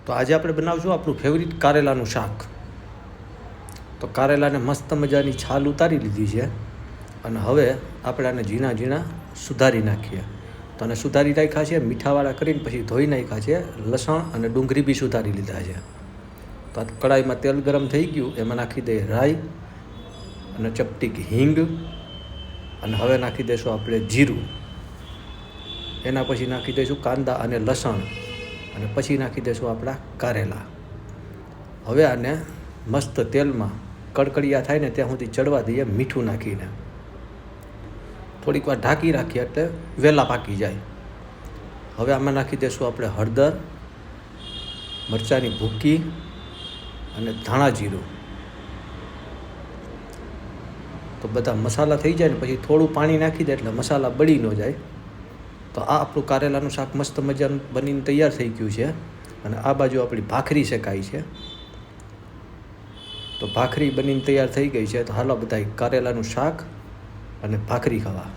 તો આજે આપણે બનાવશું આપણું ફેવરિટ કારેલાનું શાક. તો કારેલાને મસ્ત મજાની છાલ ઉતારી લીધી છે અને હવે આપણે આને ઝીણા ઝીણા સુધારી નાખીએ. તો આને સુધારી રાખ્યા છે, મીઠાવાળા કરીને પછી ધોઈ નાખ્યા છે. લસણ અને ડુંગળી બી સુધારી લીધા છે. તો આ કડાઈમાં તેલ ગરમ થઈ ગયું, એમાં નાખી દઈએ રાઈ અને ચપટીક હિંગ અને હવે નાખી દઈશું આપણે જીરું. એના પછી નાખી દઈશું કાંદા અને લસણ અને પછી નાખી દઈશું આપણા કારેલા. હવે આને મસ્ત તેલમાં કડકડિયા થાય ને ત્યાં સુધી ચડવા દઈએ મીઠું નાખીને. થોડીક વાર ઢાંકી રાખીએ એટલે વહેલા પાકી જાય. હવે આમાં નાખી દઈશું આપણે હળદર, મરચાંની ભૂકી અને ધાણા જીરું. તો બધા મસાલા થઈ જાય ને પછી થોડું પાણી નાખી દે એટલે મસાલા બળી ન જાય. તો આ આપણું કારેલાનું શાક મસ્ત મજાનું બનીને તૈયાર થઈ ગયું છે અને આ બાજુ આપણી ભાખરી શેકાઈ છે. તો ભાખરી બનીને તૈયાર થઈ ગઈ છે. તો હાલો બધા કારેલાનું શાક અને ભાખરી ખાવા.